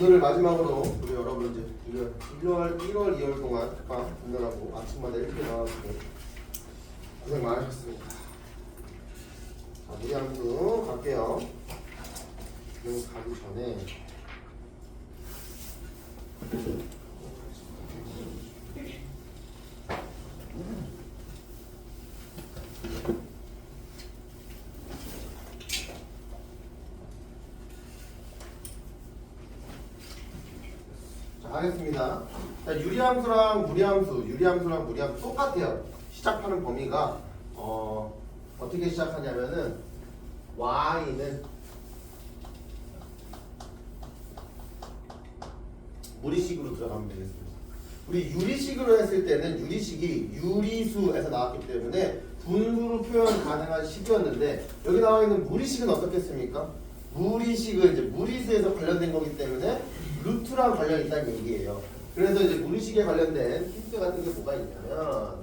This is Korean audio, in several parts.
오늘을 마지막으로 우리 여러분 이제 1월, 2월 동안 특강 듣느라고 아침마다 이렇게 나와주고 고생 많으셨습니다. 자, 우리 함수 갈게요. 이거 가기 전에 하겠습니다. 자, 유리함수랑 무리함수 똑같아요. 시작하는 범위가 어떻게 시작하냐면은 y는 무리식으로 들어가면 되겠습니다. 우리 유리식으로 했을 때는 유리식이 유리수에서 나왔기 때문에 분수로 표현 가능한 식이었는데 여기 나와 있는 무리식은 어떻겠습니까? 무리식은 이제 무리수에서 관련된 거기 때문에 루트랑 관련이 있다는 얘기예요. 그래서 이제 무리식에 관련된 힌트 같은 게 뭐가 있냐면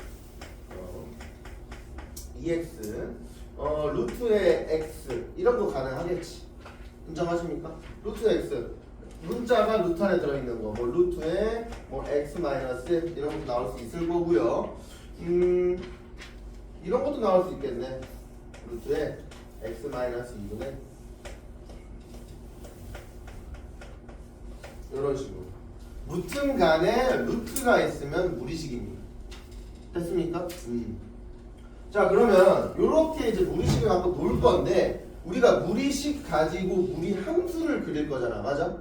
EX 루트의 X 이런 거 가능하겠지. 인정하십니까? 루트의 X 문자가 루트 안에 들어있는 거, 뭐 루트의 뭐 X 마이너스 이런 것도 나올 수 있을 거고요. 이런 것도 나올 수 있겠네. 루트의 X 마이너스 2분의 이런 식으로 무튼 간에 루트가 있으면 무리식입니다. 됐습니까? 자, 그러면 이렇게 이제 무리식을 갖고 놀 건데 우리가 무리식 가지고 무리함수를 그릴 거잖아. 맞아?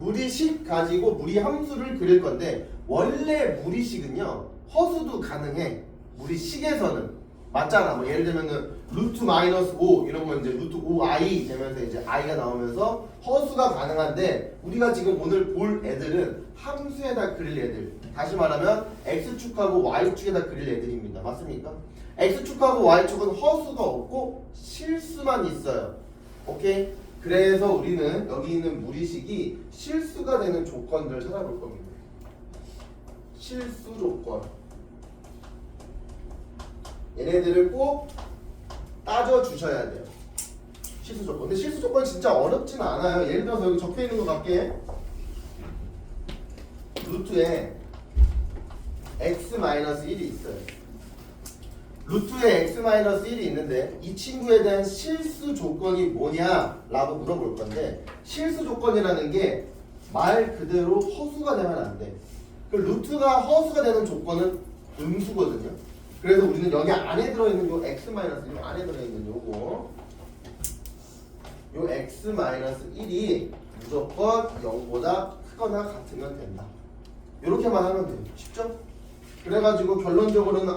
무리식 가지고 무리함수를 그릴 건데 원래 무리식은요 허수도 가능해. 무리식에서는 맞잖아. 뭐 예를 들면은 루트 마이너스 5 이러면 이제 루트 5i 되면서 이제 i가 나오면서 허수가 가능한데 우리가 지금 오늘 볼 애들은 함수에다 그릴 애들. 다시 말하면 x축하고 y축에다 그릴 애들입니다. 맞습니까? x축하고 y축은 허수가 없고 실수만 있어요. 오케이? 그래서 우리는 여기 있는 무리식이 실수가 되는 조건들을 찾아볼 겁니다. 실수 조건. 얘네들을 꼭 따져 주셔야 돼요. 실수 조건. 근데 실수 조건 진짜 어렵진 않아요. 예를 들어서 여기 적혀 있는 것 같게 루트에 x-1이 있어요. 루트에 x-1이 있는데 이 친구에 대한 실수 조건이 뭐냐라고 물어볼 건데 실수 조건이라는 게 말 그대로 허수가 되면 안 돼. 그 루트가 허수가 되는 조건은 음수거든요. 그래서 우리는 여기 안에 들어있는 요 x-1 요 안에 들어있는 요거 요 x-1이 무조건 0보다 크거나 같으면 된다. 이렇게만 하면 돼요. 쉽죠? 그래가지고 결론적으로는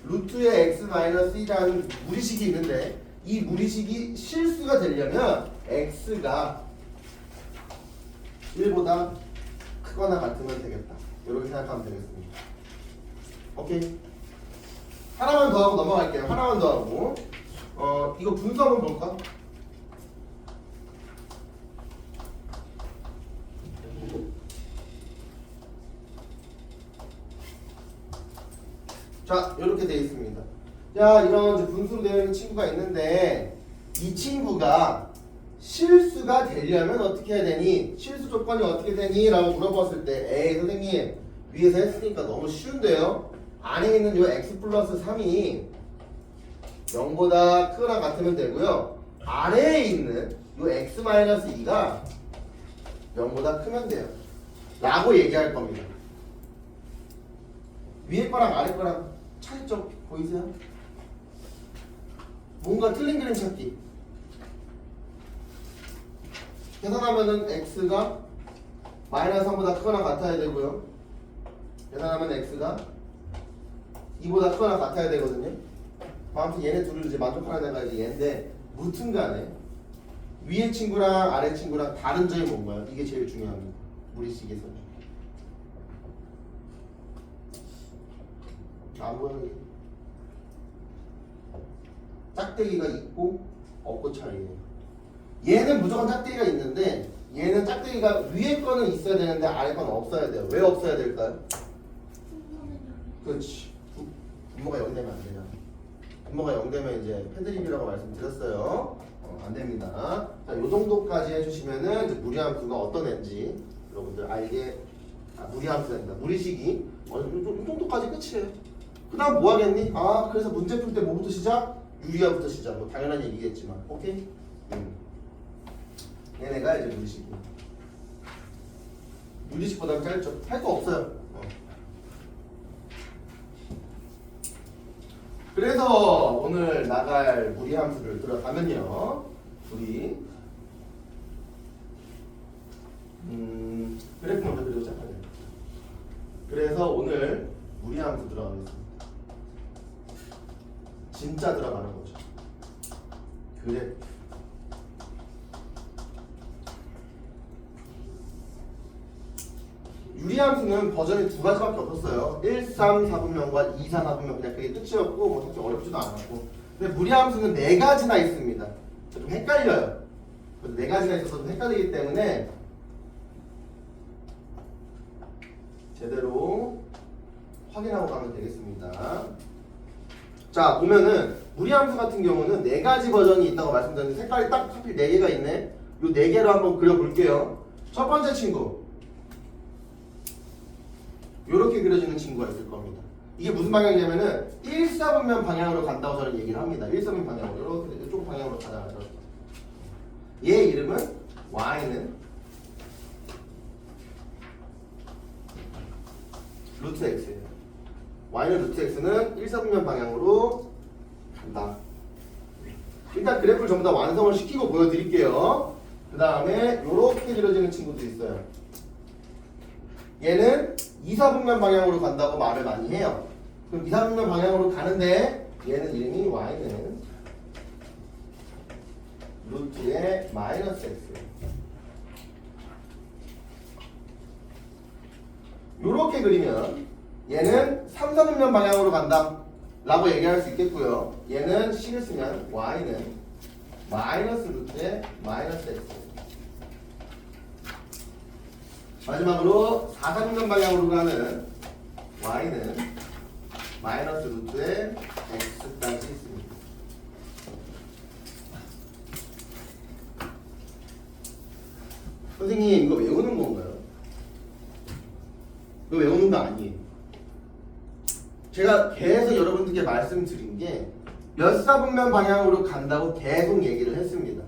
루트의 x-1이라는 무리식이 있는데 이 무리식이 실수가 되려면 x가 1보다 크거나 같으면 되겠다. 이렇게 생각하면 되겠습니다. 오케이? 하나만 더 하고 넘어갈게요. 하나만 더 하고 이거 분수 한번 볼까? 자, 이렇게 되어 있습니다. 자, 이런 이제 분수로 되어 있는 친구가 있는데 이 친구가 실수가 되려면 어떻게 해야 되니? 실수 조건이 어떻게 되니? 라고 물어봤을 때 에이 선생님 위에서 했으니까 너무 쉬운데요? 안에 있는 요 x 플러스 3이 0보다 크거나 같으면 되고요. 아래에 있는 요 x 마이너스 2가 0보다 크면 돼요. 라고 얘기할 겁니다. 위에 거랑 아래 거랑 차이점 보이세요? 뭔가 틀린 그림 찾기. 계산하면은 x가 마이너스 3보다 크거나 같아야 되고요. 계산하면 x가 2보다 크거나 같아야 되거든요. 아무튼 얘네 둘을 이제 만족하는 애가 이제 얘인데 무튼 간에 위에 친구랑 아래 친구랑 다른 점이 뭔가요? 이게 제일 중요합니다. 무리식에서는. 안 보여요? 짝대기가 있고 없고 차이예요. 얘는 무조건 짝대기가 있는데 얘는 짝대기가 위에 거는 있어야 되는데 아래 거는 없어야 돼요. 왜 없어야 될까요? 그렇지. 분모가 0 되면 안 되잖아. 분모가 0 되면 이제 패드립이라고 말씀드렸어요. 안 됩니다. 자, 요 정도까지 해주시면은 이제 무리함수가 어떤 애인지 여러분들 알게 무리함수입니다. 무리식이 요 정도까지 끝이에요. 그 다음 뭐 하겠니? 그래서 문제 풀 때 뭐부터 시작? 유리함부터 시작. 뭐 당연한 얘기겠지만 오케이? 얘네가 이제 무리식. 무리식보다는 짧죠. 할 거 없어요. 그래서 오늘 나갈 무리함수를 들어가면요. 우리 그래프 먼저 그려보자. 그래서 오늘 무리함수 들어가겠습니다. 진짜 들어가는 거죠. 그래프. 유리함수는 버전이 두 가지밖에 없었어요. 1, 3, 4분면과 2, 4, 4분면 그냥 그게 끝이었고 뭐 사실 어렵지도 않았고. 근데 무리함수는 네 가지나 있습니다. 좀 헷갈려요. 네 가지나 있어서 좀 헷갈리기 때문에 제대로 확인하고 가면 되겠습니다. 자, 보면은 무리함수 같은 경우는 네 가지 버전이 있다고 말씀드렸는데 색깔이 딱 하필 네 개가 있네. 요 네 개로 한번 그려볼게요. 첫 번째 친구. 요렇게 그려지는 친구가 있을 겁니다. 이게 무슨 방향이냐면은 1, 4분면 방향으로 간다고 저는 얘기를 합니다. 1, 4분면 방향으로 이렇게 이쪽 방향으로 가잖아요. 얘 이름은 y는 루트 x예요. y는 루트 x는 1, 4분면 방향으로 간다. 일단 그래프를 전부 다 완성을 시키고 보여드릴게요. 그 다음에 요렇게 그려지는 친구도 있어요. 얘는 2, 4분면 방향으로 간다고 말을 많이 해요. 그럼 2, 4분면 방향으로 가는데 얘는 이름이 y는 루트의 마이너스 x. 요렇게 그리면 얘는 3, 4분면 방향으로 간다 라고 얘기할 수 있겠고요. 얘는 식을 쓰면 y는 마이너스 루트의 마이너스 x. 마지막으로 4, 4분면 방향으로 가는 y는 마이너스 루트의 x까지 있습니다. 선생님 이거 외우는 건가요? 이거 외우는 거 아니에요. 제가 계속 여러분들께 말씀드린 게 몇 사분면 방향으로 간다고 계속 얘기를 했습니다.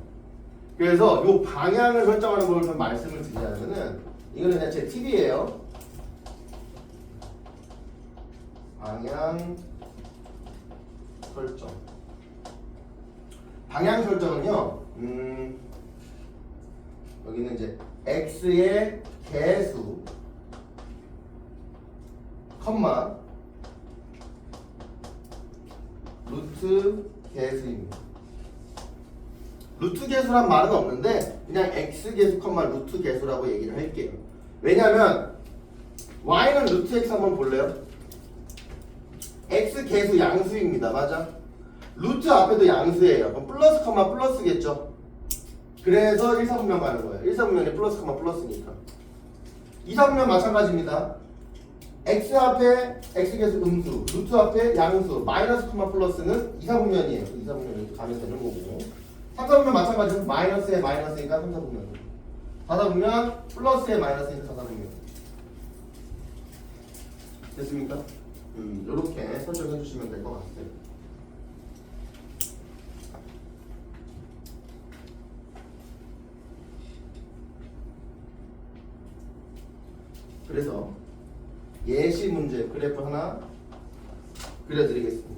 그래서 이 방향을 설정하는 걸 좀 말씀을 드리자면은 이거는 그냥 제 팁이에요. 방향 설정. 방향 설정은요. 여기는 이제 x의 개수, 컴마 루트 개수입니다. 루트 개수란 말은 없는데 그냥 x 개수, 컴마 루트 개수라고 얘기를 할게요. 왜냐면 y는 루트 x 한번 볼래요? x 개수 양수입니다. 맞아? 루트 앞에도 양수예요. 그럼 플러스 컴마 플러스겠죠? 그래서 1, 4분면 가는 거예요. 1, 4분면이 플러스 컴마 플러스니까. 2, 4분면 마찬가지입니다. x 앞에 x 개수 음수, 루트 앞에 양수, 마이너스 컴마 플러스는 2, 4분면이에요. 2, 4분면이 가면 되는 거고. 3, 4분면 마찬가지로 마이너스에 마이너스니까 3, 4분면. 4, 4분면 플러스에 마이너스니까 4, 4분면. 됐습니까? 요렇게 설정해 주시면 될 것 같아요. 그래서 예시 문제 그래프 하나 그려드리겠습니다.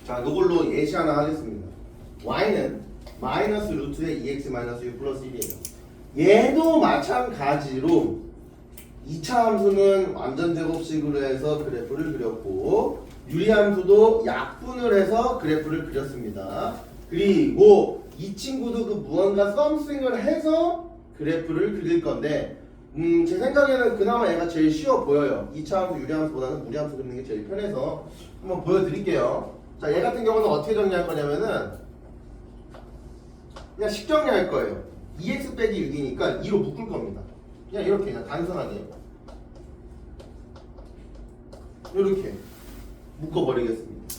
자, 이걸로 예시 하나 하겠습니다. y는 마이너스 루트의 2x 마이너스 6 플러스 1이에요. 얘도 마찬가지로 2차 함수는 완전 제곱식으로 해서 그래프를 그렸고 유리함수도 약분을 해서 그래프를 그렸습니다. 그리고 이 친구도 그 무언가 썸씽을 해서 그래프를 그릴 건데 제 생각에는 그나마 얘가 제일 쉬워 보여요. 2차 함수 유리함수보다는 무리함수 그리는 게 제일 편해서 한번 보여드릴게요. 자, 얘 같은 경우는 어떻게 정리할 거냐면은 그냥 식정리할 거예요. 2x 빼기 6이니까 2로 묶을 겁니다. 그냥 이렇게 그냥 단순하게 이렇게 묶어버리겠습니다.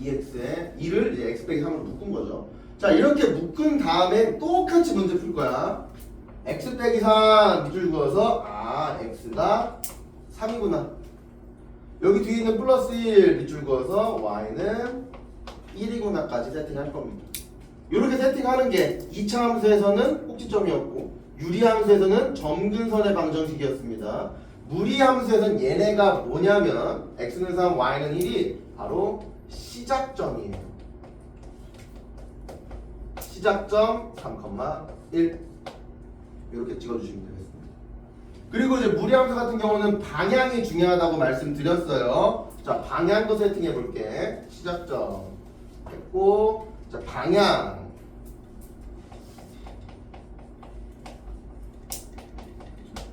2x에 2를 이제 x 빼기 3으로 묶은 거죠. 자, 이렇게 묶은 다음에 똑같이 문제 풀 거야. x 빼기 3 밑줄 그어서 x가 3이구나. 여기 뒤에 있는 플러스 1 밑줄 그어서 y는 1이구나까지 세팅할 겁니다. 이렇게 세팅하는 게 2차 함수에서는 꼭지점이었고 유리함수에서는 점근선의 방정식이었습니다. 무리함수에서는 얘네가 뭐냐면 x는 3, y는 1이 바로 시작점이에요. 시작점 3,1 이렇게 찍어주시면 되겠습니다. 그리고 이제 무리함수 같은 경우는 방향이 중요하다고 말씀드렸어요. 자, 방향도 세팅해 볼게. 시작점 했고, 자, 방향.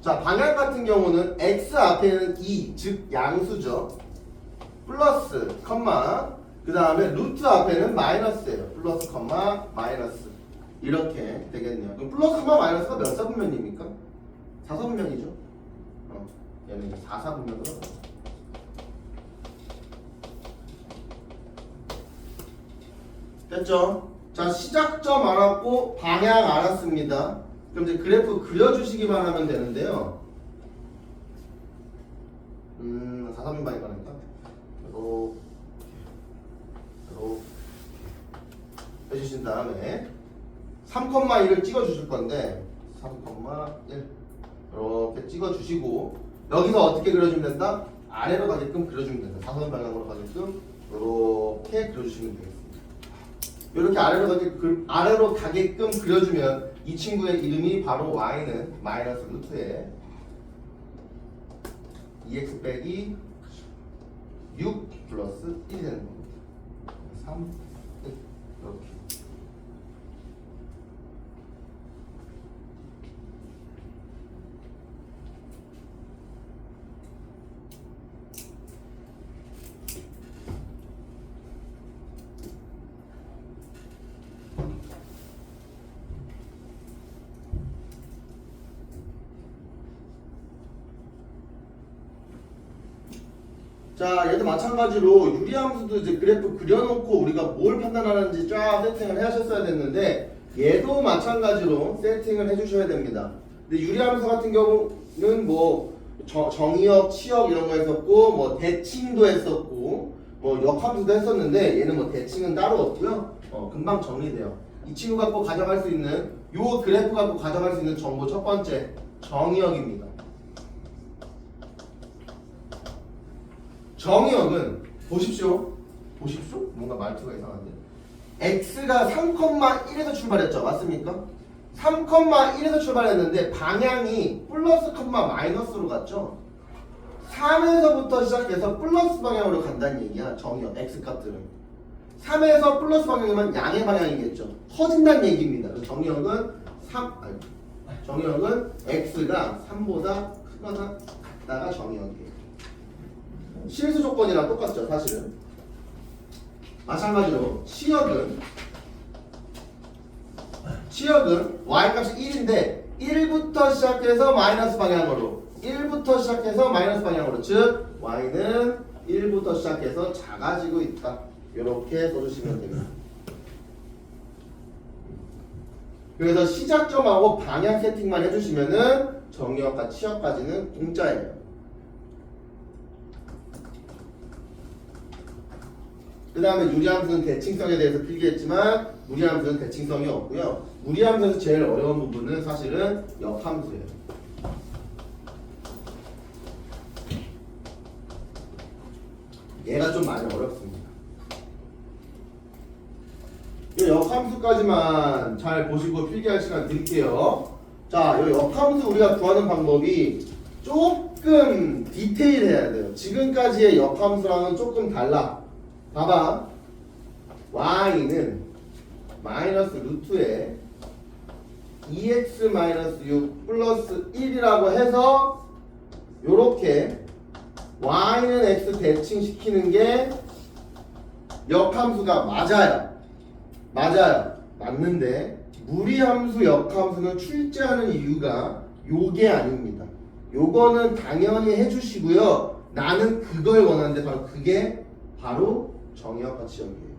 자, 방향 같은 경우는 x 앞에는 2, 즉 양수죠. 플러스, 컴마, 그 다음에 루트 앞에는 마이너스예요. 플러스, 컴마, 마이너스. 이렇게 되겠네요. 그럼 플러스, 컴마, 마이너스가 몇 사분면입니까? 4사분면이죠. 얘는 이제 4사분면으로. 됐죠? 자, 시작점 알았고 방향 알았습니다. 그럼 이제 그래프 그려주시기만 하면 되는데요. 4사분면이 가니까 이렇게 해주신 다음에 3,1을 찍어주실 건데 3,1 이렇게 찍어주시고 여기서 어떻게 그려주면 된다? 아래로 가게끔 그려주면 된다. 사선 방향으로 가게끔 이렇게 그려주시면 되겠습니다. 이렇게 아래로 가게끔 그려주면 이 친구의 이름이 바로 y는 마이너스 루트에 2x 빼기 6 플러스 1이 되는 겁니다. 3, 1 이렇게. 자, 얘도 마찬가지로 유리함수도 이제 그래프 그려놓고 우리가 뭘 판단하는지 쫙 세팅을 하셨어야 됐는데 얘도 마찬가지로 세팅을 해주셔야 됩니다. 근데 유리함수 같은 경우는 뭐 정의역, 치역 이런 거 했었고 뭐 대칭도 했었고 뭐 역함수도 했었는데 얘는 뭐 대칭은 따로 없고요. 금방 정리돼요. 이 친구 갖고 가져갈 수 있는 요 그래프 갖고 가져갈 수 있는 정보 첫 번째 정의역입니다. 정의역은 보십시오. 뭔가 말투가 이상한데 x가 3,1에서 출발했죠. 맞습니까? 3,1에서 출발했는데 방향이 플러스, 마이너스로 갔죠. 3에서부터 시작해서 플러스 방향으로 간다는 얘기야. 정의역 x값들은 3에서 플러스 방향이면 양의 방향이겠죠. 터진다는 얘기입니다. 그래서 정의역은 x가 3보다 크거나 같다가 정의역이에요. 실수 조건이랑 똑같죠, 사실은. 마찬가지로 치역은 y값이 1인데 1부터 시작해서 마이너스 방향으로 즉 y는 1부터 시작해서 작아지고 있다. 이렇게 써주시면 됩니다. 그래서 시작점하고 방향 세팅만 해주시면은 정의역과 치역까지는 공짜예요. 그 다음에 유리함수는 대칭성에 대해서 필기했지만 무리함수는 대칭성이 없고요. 무리함수에서 제일 어려운 부분은 사실은 역함수예요. 얘가 좀 많이 어렵습니다. 이 역함수까지만 잘 보시고 필기할 시간 드릴게요. 자, 이 역함수 우리가 구하는 방법이 조금 디테일해야 돼요. 지금까지의 역함수랑은 조금 달라. 봐봐. y는 마이너스 루트에 2x 마이너스 6 플러스 1이라고 해서 요렇게 y는 x 대칭시키는 게 역함수가 맞아요. 맞는데 무리함수 역함수는 출제하는 이유가 요게 아닙니다. 요거는 당연히 해주시고요. 나는 그걸 원하는데 그게 바로 정의역과 지역이에요.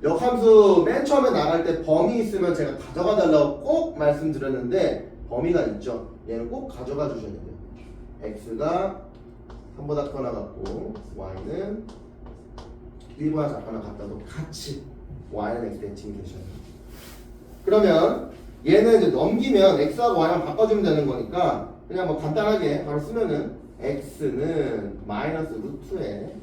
역함수 맨 처음에 나갈 때 범위 있으면 제가 가져가 달라고 꼭 말씀드렸는데 범위가 있죠. 얘는 꼭 가져가 주셔야 돼요. x가 3보다 크거나 같고 y는 1보다 작거나 같다도 같이 y는 x 대칭이 되셔야 돼요. 그러면 얘는 이제 넘기면 x하고 y랑 바꿔주면 되는 거니까 그냥 뭐 간단하게 바로 쓰면은 x는 마이너스 루트에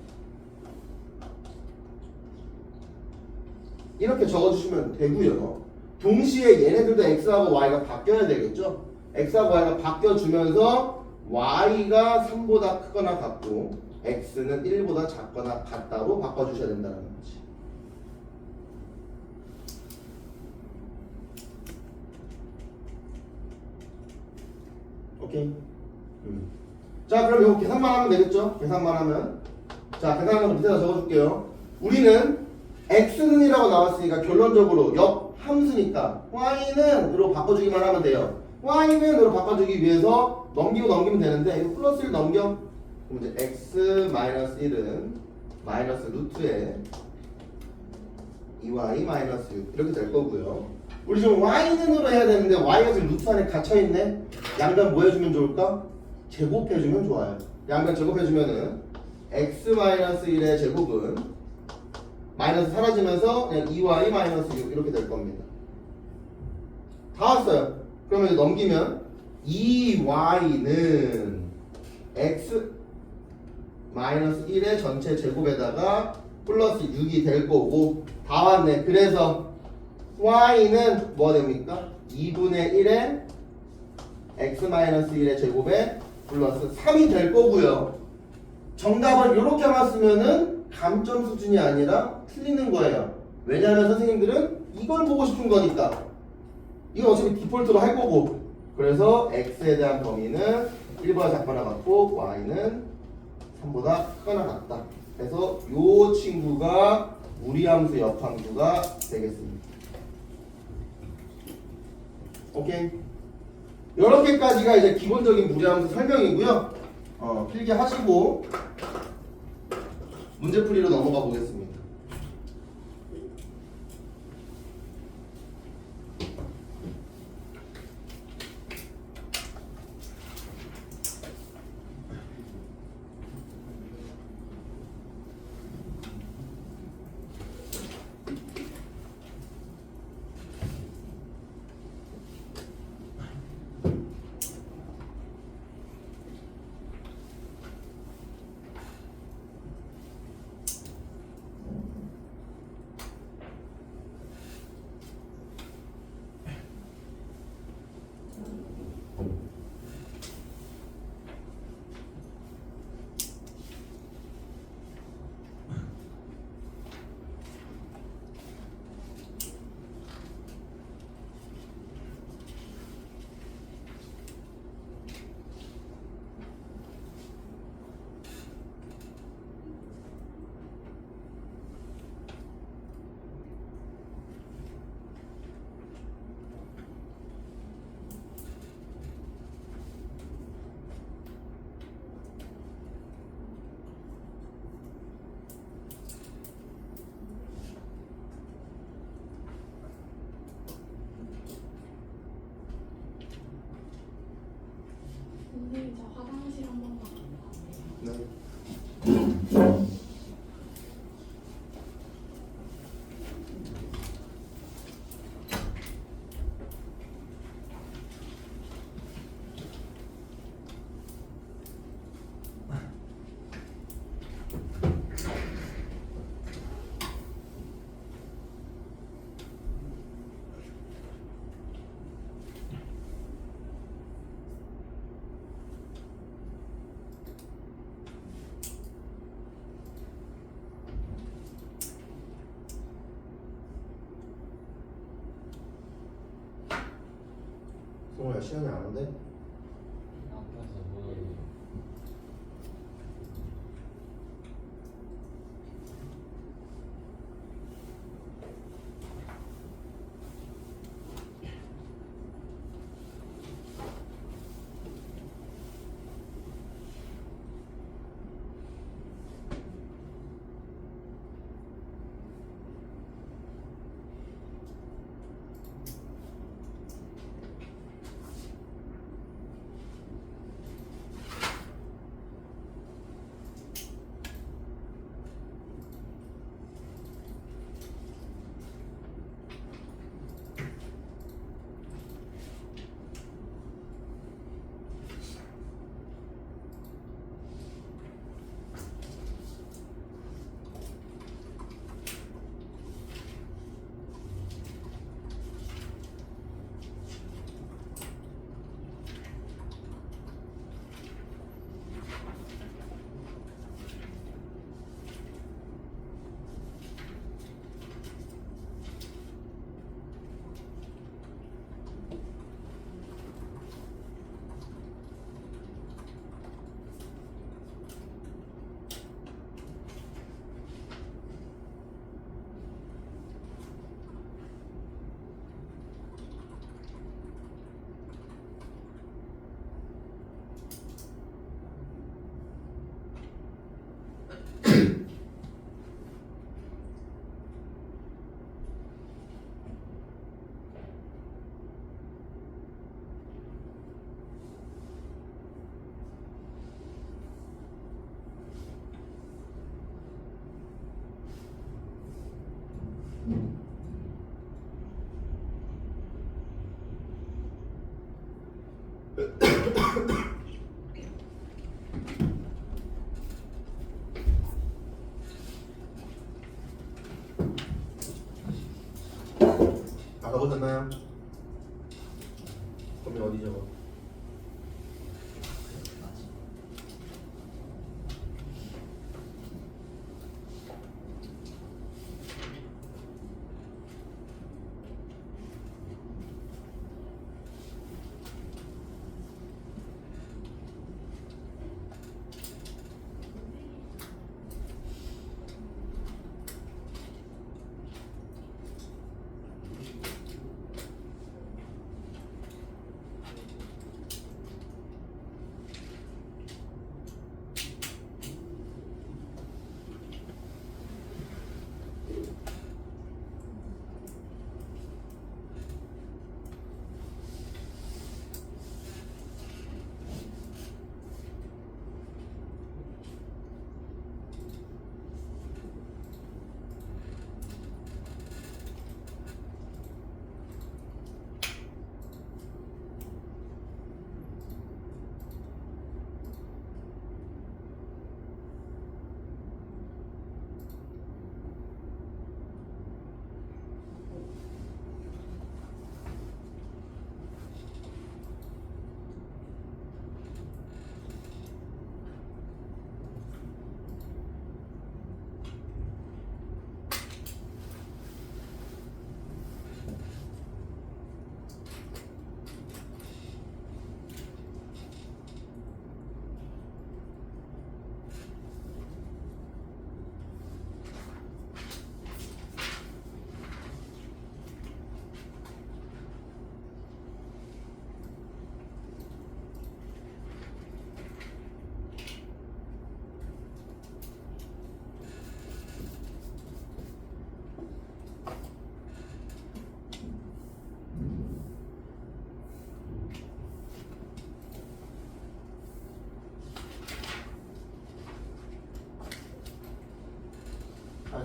이렇게 적어주시면 되고요. 동시에 얘네들도 x하고 y가 바뀌어야 되겠죠. x하고 y가 바뀌어주면서 y가 3보다 크거나 같고 x는 1보다 작거나 같다로 바꿔주셔야 된다는 거지. 오케이. 자, 그럼 이거 계산만 하면 되겠죠? 계산만 하면. 자, 계산하는 거 밑에다 적어줄게요. 우리는 x는 이라고 나왔으니까 결론적으로 역함수니까 y는으로 바꿔주기만 하면 돼요. y는으로 바꿔주기 위해서 넘기면 되는데 이거 플러스 1 넘겨. 그럼 이제 x 마이너스 1은 마이너스 루트에 2y 마이너스 6 이렇게 될 거고요. 우리 지금 y는으로 해야 되는데 y가 지금 루트 안에 갇혀있네. 양변 뭐 해주면 좋을까? 제곱해주면 좋아요. 양변 제곱해주면은 x 마이너스 1의 제곱은 마이너스 사라지면서 그냥 2y 마이너스 6 이렇게 될 겁니다. 다 왔어요. 그러면 이제 넘기면 2y는 x 마이너스 1의 전체 제곱에다가 플러스 6이 될 거고 다 왔네. 그래서 y는 뭐가 됩니까? 2분의 1의 x 마이너스 1의 제곱에 플러스 3이 될 거고요. 정답을 이렇게만 쓰면은 감점 수준이 아니라 틀리는 거예요. 왜냐하면 선생님들은 이걸 보고 싶은 거니까. 이건 어차피 디폴트로 할 거고. 그래서 x에 대한 범위는 1보다 작거나 같고 y는 3보다 크거나 같다. 그래서 요 친구가 무리함수 역함수가 되겠습니다. 오케이. 이렇게까지가 이제 기본적인 무리함수 설명이고요. 필기 하시고 문제풀이로 넘어가 보겠습니다. 뭐야 시간이 안 오네? 앞에서 뭐 아까 보셨나요? 그러면 어디 적어?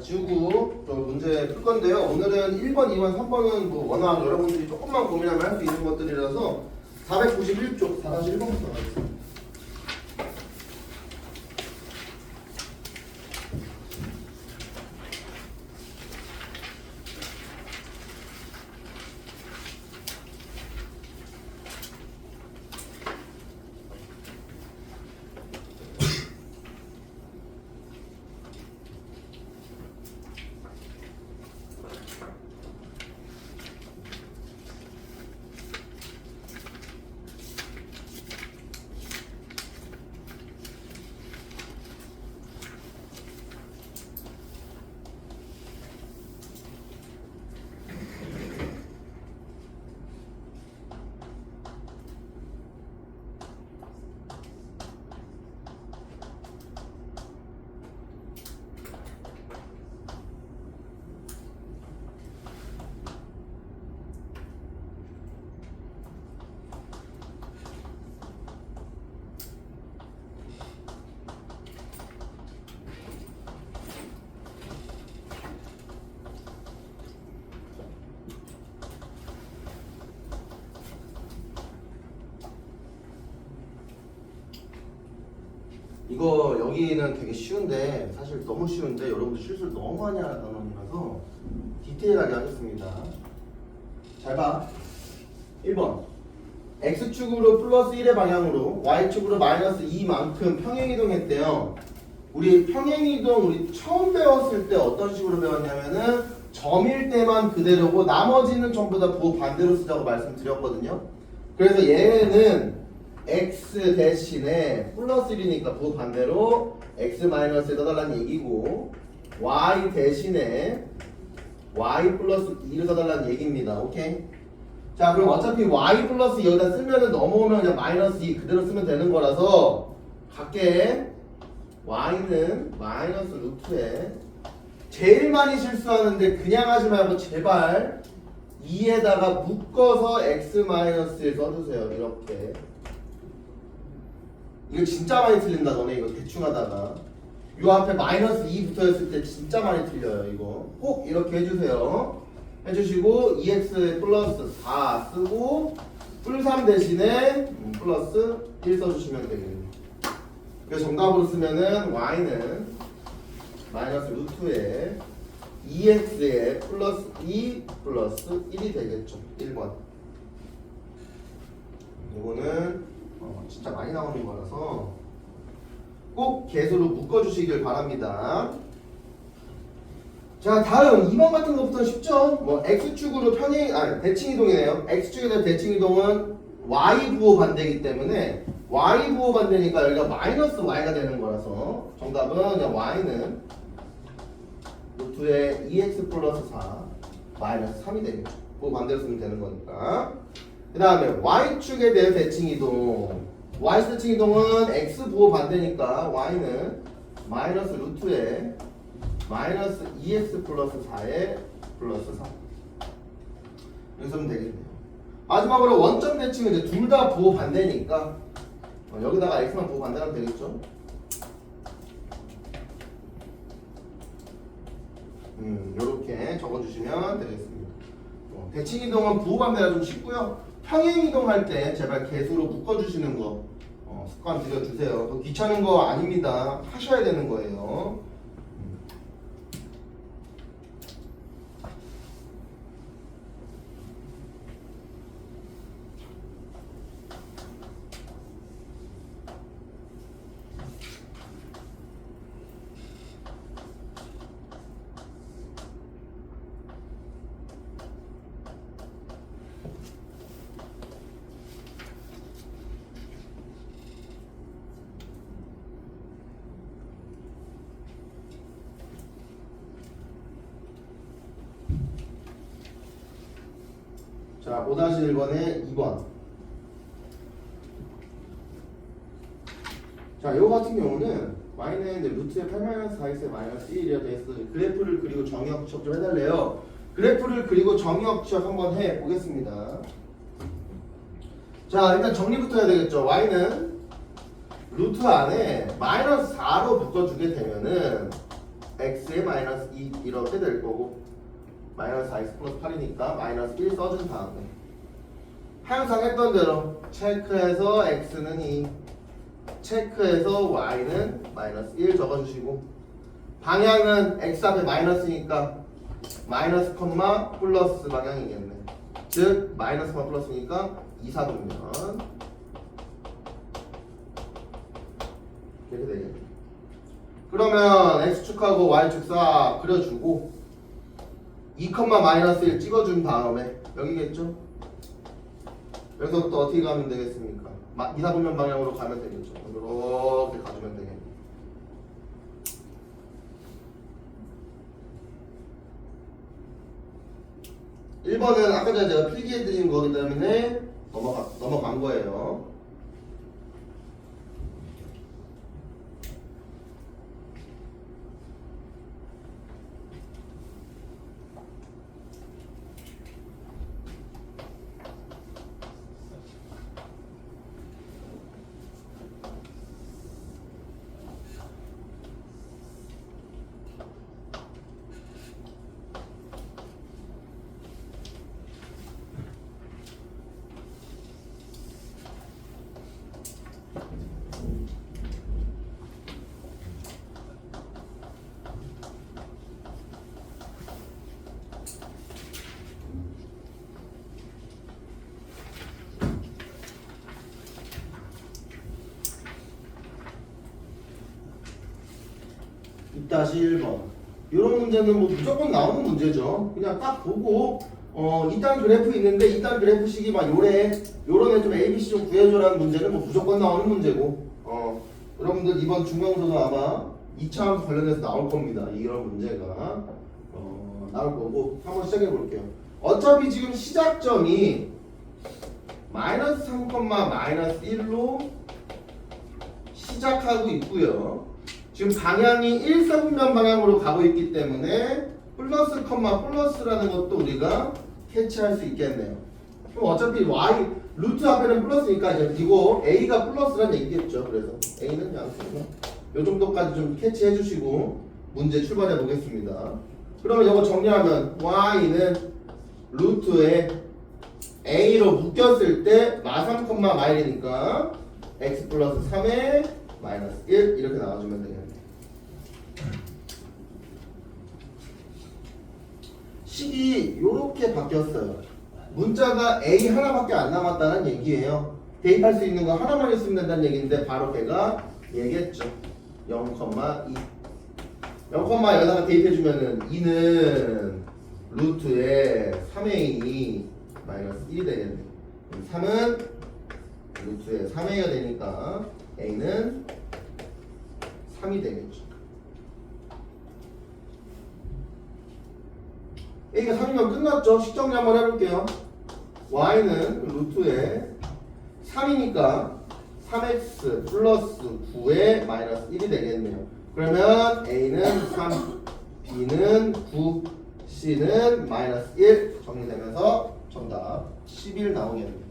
지우고 또 문제 풀 건데요. 오늘은 1번, 2번, 3번은 뭐 워낙 여러분들이 조금만 고민하면 할 수 있는 것들이라서 491쪽 4-1번부터 가겠습니다. 이거 여기는 되게 쉬운데 사실 너무 쉬운데 여러분들 실수를 너무 많이 하는 단원이라서 디테일하게 하겠습니다. 잘 봐. 1번 X축으로 플러스 1의 방향으로 Y축으로 마이너스 2만큼 평행이동했대요. 우리 평행이동 우리 처음 배웠을 때 어떤 식으로 배웠냐면은 점일 때만 그대로고 나머지는 전부 다 부호 반대로 쓰자고 말씀드렸거든요. 그래서 얘는 x 대신에 플러스 1이니까 부호 반대로 x 마이너스 써달라는 얘기고 y 대신에 y 플러스 2를 써달라는 얘기입니다. 오케이? 자 그럼 어차피 y 플러스 여기다 쓰면은 넘어오면 그냥 마이너스 2 그대로 쓰면 되는 거라서 갈게. y는 마이너스 루트에 제일 많이 실수하는데 그냥 하지 말고 제발 2에다가 묶어서 x 마이너스 1 써주세요. 이렇게. 이거 진짜 많이 틀린다 너네 이거 대충 하다가 요 앞에 마이너스 2 붙어있을 때 진짜 많이 틀려요. 이거 꼭 이렇게 해주세요. 해주시고 2x 플러스 4 쓰고 뿔3 대신에 플러스 1 써주시면 되겠네요. 그래서 정답으로 쓰면은 y는 마이너스 루트에 2x에 플러스 2 플러스 1이 되겠죠. 1번. 이거는 진짜 많이 나오는 거라서 꼭 개수로 묶어주시길 바랍니다. 자 다음 2번 같은 것부터 쉽죠? 뭐 x축으로 대칭이동이네요. x축에 대한 대칭이동은 y 부호 반대이기 때문에 y 부호 반대니까 여기가 마이너스 y가 되는 거라서 정답은 그냥 y는 루트에 2x 플러스 4 마이너스 3이 되겠죠. 부호 반대로 쓰면 되는 거니까. 그 다음에 y축에 대한 대칭이동 y 대칭이동은 x 부호 반대니까 y는 마이너스 루트에 마이너스 2x 플러스 4에 플러스 3 이렇게 쓰면 되겠네요. 마지막으로 원점 대칭은 이제 둘 다 부호 반대니까 여기다가 x만 부호 반대하면 되겠죠. 요렇게 적어주시면 되겠습니다. 대칭이동은 부호 반대가 좀 쉽고요. 평행이동할 때 제발 개수로 묶어주시는 거 습관 들여주세요. 귀찮은 거 아닙니다. 하셔야 되는 거예요. 자, 5-1번에 2번. 자, 이거 같은 경우는 y는 이제 루트에 8-4x에 마이너스 1이라 돼서 그래프를 그리고 정의역 취업 좀 해달래요. 그래프를 그리고 정의역 취업 한번 해보겠습니다. 자, 일단 정리부터 해야 되겠죠. y는 루트 안에 마이너스 4로 묶어주게 되면은 x에 마이너스 2 이렇게 될 거고 마이너스 4x 플러스 8이니까 마이너스 1 써준 다음에 항상 했던 대로 체크해서 x는 2 체크해서 y는 마이너스 1 적어주시고 방향은 x 앞에 마이너스니까 마이너스 컴마 플러스 방향이겠네. 즉 마이너스 컴마 플러스니까 2, 4도면 이렇게 되겠네. 그러면 x축하고 y축 싹 그려주고 2, 마이너스 1 찍어준 다음에 여기겠죠? 여기서부터 어떻게 가면 되겠습니까? 2, 4도면 방향으로 가면 되겠죠. 이렇게 가주면 되겠네. (1번은) 아까 전에 제가 필기해드린 거기 때문에 넘어간 거예요. 2-1번. 이런 문제는 뭐 무조건 나오는 문제죠. 그냥 딱 보고 2단 그래프 있는데 2단 그래프식이 막 요런 애 좀 ABC 좀 구해줘라는 문제는 뭐 무조건 나오는 문제고 여러분들 이번 중간고사도 아마 2차 관련해서 나올 겁니다. 이런 문제가 나올 거고 한번 시작해 볼게요. 어차피 지금 시작점이 마이너스 3, 마이너스 1로 시작하고 있고요. 지금 방향이 1, 4분면 방향으로 가고 있기 때문에 플러스, 플러스라는 것도 우리가 캐치할 수 있겠네요. 그럼 어차피 y 루트 앞에는 플러스니까 이제 이거 a가 플러스란 얘기겠죠. 그래서 a는 양수구나. 요 정도까지 좀 캐치해 주시고 문제 출발해 보겠습니다. 그러면 이거 정리하면 y는 루트에 a로 묶였을 때 마3, 마1이니까 x 플러스 3에 마이너스 1 이렇게 나와주면 되겠네요. 식이 이렇게 바뀌었어요. 문자가 a 하나밖에 안 남았다는 얘기예요. 대입할 수 있는 거 하나만 있으면 된다는 얘기인데 바로 걔가 얘기했죠. 0,2 0,여기다가 대입해주면은 2는 루트에 3a 마이너스 1이 되겠네. 3은 루트에 3a가 되니까 a는 3이 되겠죠. a가 3이면 끝났죠. 식정리 한번 해볼게요. y는 루트에 3이니까 3x 플러스 9에 마이너스 1이 되겠네요. 그러면 a는 3, b는 9, c는 마이너스 1 정리되면서 정답 11 나오겠네요.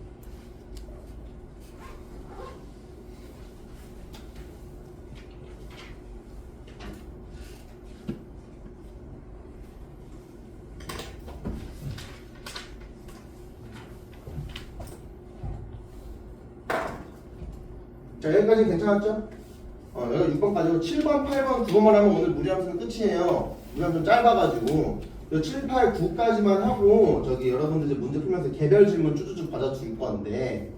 자, 여기까지 괜찮았죠? 여기 6번까지고 7번, 8번, 9번만 하면 오늘 무리함수는 끝이에요. 무리함수 좀 짧아가지고 요 7, 8, 9까지만 하고 저기 여러분들 이제 문제 풀면서 개별 질문 쭈쭈쭈 받아줄 건데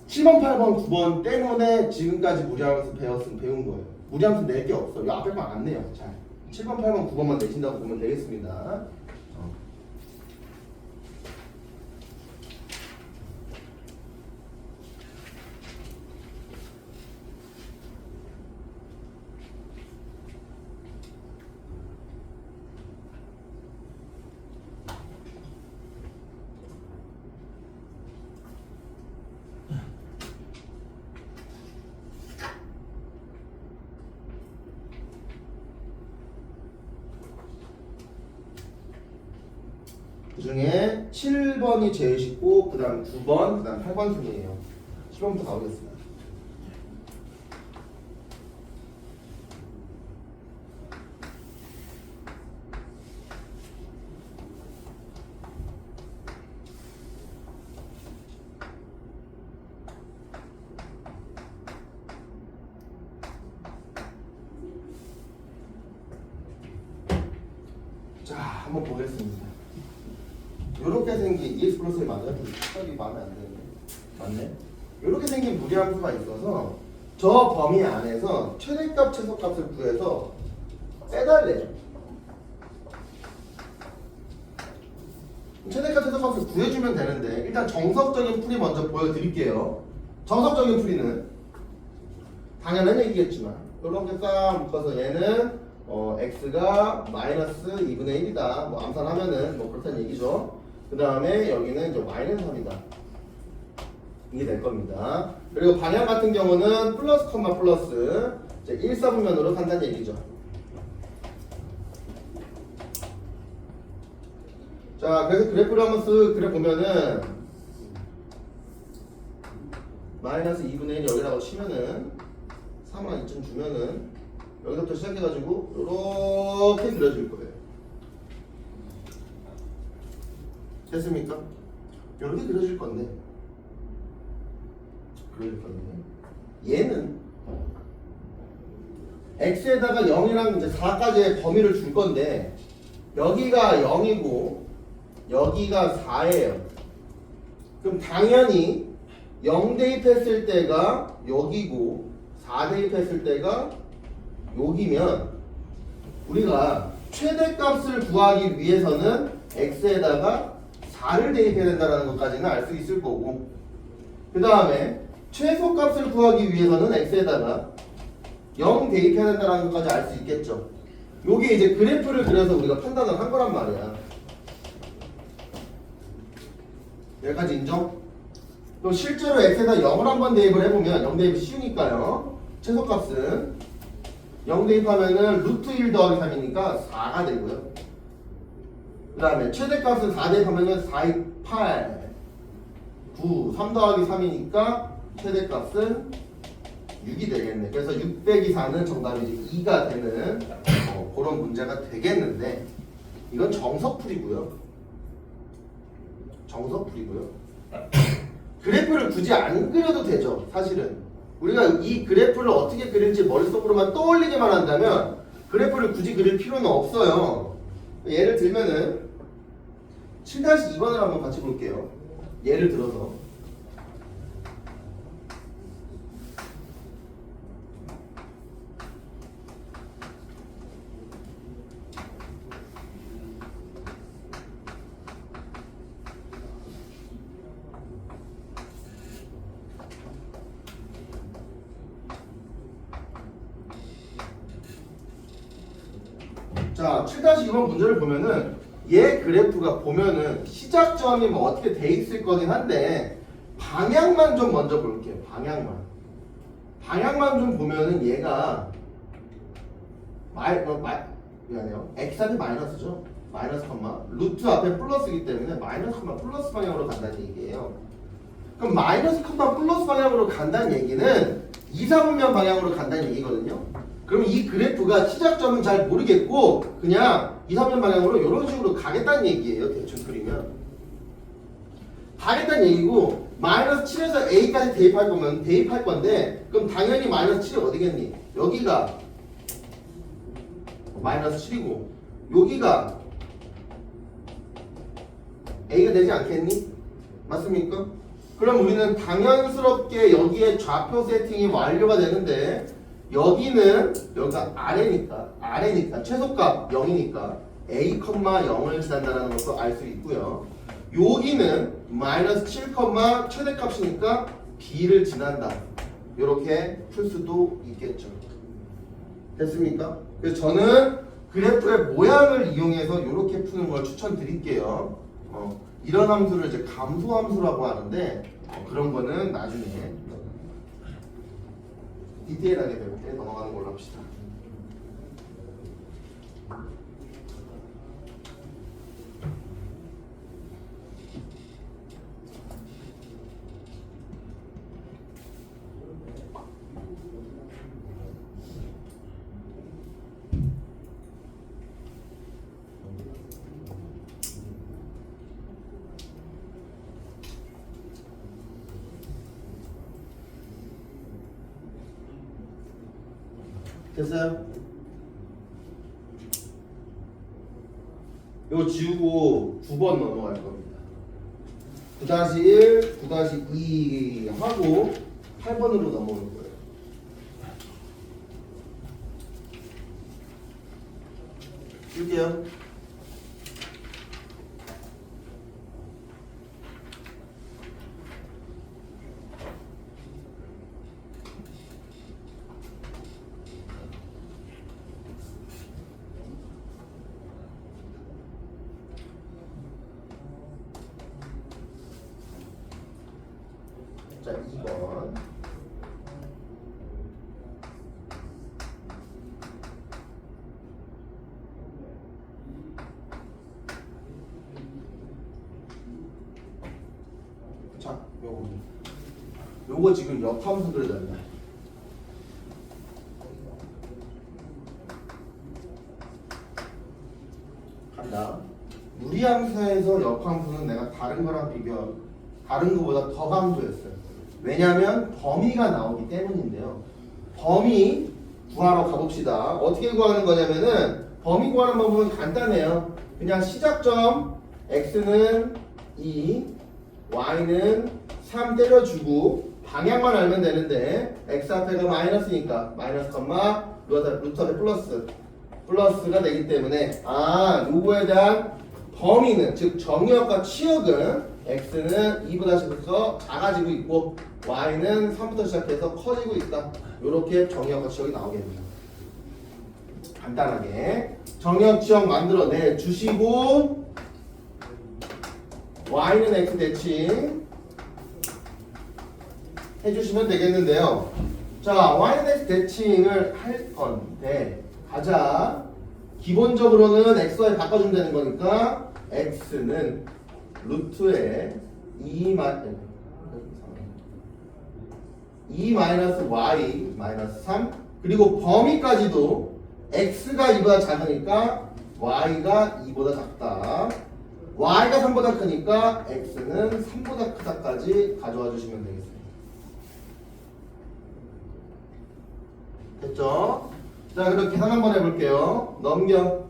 7번, 8번, 9번 때문에 지금까지 무리함수 배운 거예요. 무리함수 낼 게 없어. 이 앞에 거 안 내요. 잘 7번, 8번, 9번만 내신다고 보면 되겠습니다. 그 중에 7번이 제일 쉽고 그 다음 9번, 그 다음 8번 순이에요. 7번부터 가보겠습니다. 자, 한번 보겠습니다. 요렇게 생긴 EX 플러스에 맞아요? 색깔이 마음에 안 드는데 맞네? 요렇게 생긴 무리함수가 있어서 저 범위 안에서 최대값 최소값을 구해서 빼달래요. 최대값 최소값을 구해주면 되는데 일단 정석적인 풀이 먼저 보여드릴게요. 정석적인 풀이는 당연한 얘기겠지만 요렇게 싹 묶어서 얘는 x가 마이너스 2분의 1이다 뭐 암산하면은 뭐 그렇다는 얘기죠. 그 다음에 여기는 이제 y는 3이다. 이게 될 겁니다. 그리고 방향 같은 경우는 플러스, 플러스 이제 1, 4분면으로 간다는 얘기죠. 자, 그래서 그래프를 한번 쓱 그려보면은 마이너스 2분의 1 여기다가 치면은 3을 2점 주면은 여기서부터 시작해가지고 이렇게 그려줄 거예요. 됐습니까? 이렇게 그려질 건데 얘는 x에다가 0이랑 이제 4까지의 범위를 줄 건데 여기가 0이고 여기가 4예요. 그럼 당연히 0 대입했을 때가 여기고 4 대입했을 때가 여기면 우리가 최대값을 구하기 위해서는 x에다가 4를 대입해야 된다는 것까지는 알 수 있을 거고, 그 다음에 최소값을 구하기 위해서는 x에다가 0 대입해야 된다는 것까지 알 수 있겠죠. 요게 이제 그래프를 그려서 우리가 판단을 한 거란 말이야. 여기까지 인정? 또 실제로 x에다 0을 한번 대입을 해보면 0 대입이 쉬우니까요. 최소값은 0 대입하면은 루트 1 더하기 3이니까 4가 되고요. 그 다음에 최대값은 4 대입하면은 4, 2, 8, 9, 3 더하기 3이니까 최대값은 6이 되겠네. 그래서 6 빼기 4는 정답이 이제 2가 되는 그런 문제가 되겠는데, 이건 정석풀이고요. 정석풀이고요. 그래프를 굳이 안 그려도 되죠. 사실은 우리가 이 그래프를 어떻게 그릴지 머릿속으로만 떠올리기만 한다면 그래프를 굳이 그릴 필요는 없어요. 예를 들면은 7-2번을 한번 같이 볼게요. 예를 들어서 자, 7-2번 문제를 보면은 얘 그래프가 보면은 시작점이 뭐 어떻게 돼 있을 거긴 한데 방향만 좀 먼저 볼게요. 방향만 좀 보면은 얘가 미안해요. x한테 마이너스죠. 마이너스 컴마 루트 앞에 플러스이기 때문에 마이너스 컴마 플러스 방향으로 간다는 얘기예요. 그럼 마이너스 컴마 플러스 방향으로 간다는 얘기는 2, 3분면 방향으로 간다는 얘기거든요. 그럼 이 그래프가 시작점은 잘 모르겠고 그냥 2, 3면 방향으로 이런 식으로 가겠다는 얘기예요. 대충 그리면 가겠다는 얘기고, 마이너스 7에서 a까지 대입할 건데 그럼 당연히 마이너스 7이 어디겠니? 여기가 마이너스 7이고 여기가 a가 되지 않겠니? 맞습니까? 그럼 우리는 당연스럽게 여기에 좌표 세팅이 완료가 되는데 여기가 아래니까 최소값 0이니까 a, 0을 지난다는 것도 알 수 있고요. 여기는 마이너스 7, 최대값이니까 b를 지난다. 이렇게 풀 수도 있겠죠. 됐습니까? 그래서 저는 그래프의 모양을 이용해서 이렇게 푸는 걸 추천드릴게요. 이런 함수를 이제 감소함수라고 하는데 그런 거는 나중에 디테일하게 배울 때 넘어가는 걸로 합시다. 됐어요? 이거 지우고 9번 넘어갈 겁니다. 9-1, 9-2 하고 8번으로 넘어오는 거예요. 쓸게요. 자, 2번. 자, 요거 지금 역함수 그려졌네. 간다. 무리함수에서 역함수는 내가 다른 거보다 더 강조했어요. 왜냐하면 범위가 나오기 때문인데요. 범위 구하러 가봅시다. 어떻게 구하는 거냐면은 범위 구하는 방법은 간단해요. 그냥 시작점 x는 2, y는 3 때려주고 방향만 알면 되는데 x 앞에가 마이너스니까 마이너스 컴마 루트 앞에 플러스가 되기 때문에 요거에 대한 범위는 즉 정의역과 치역은 x는 2보다 시작해서 작아지고 있고 y는 3부터 시작해서 커지고 있다. 이렇게 정의역과 치역이 나오겠네요. 간단하게 정의역 치역 만들어내 주시고 y는 x 대칭 해주시면 되겠는데요. 자, y는 x 대칭을 할 건데 가자. 기본적으로는 xy 바꿔주면 되는 거니까 x는 루트에 2 마이너스 y 마이너스 3 그리고 범위까지도 x가 2보다 작으니까 y가 2보다 작다. y가 3보다 크니까 x는 3보다 크다까지 가져와 주시면 되겠습니다. 됐죠? 자, 그럼 계산 한번 해볼게요. 넘겨.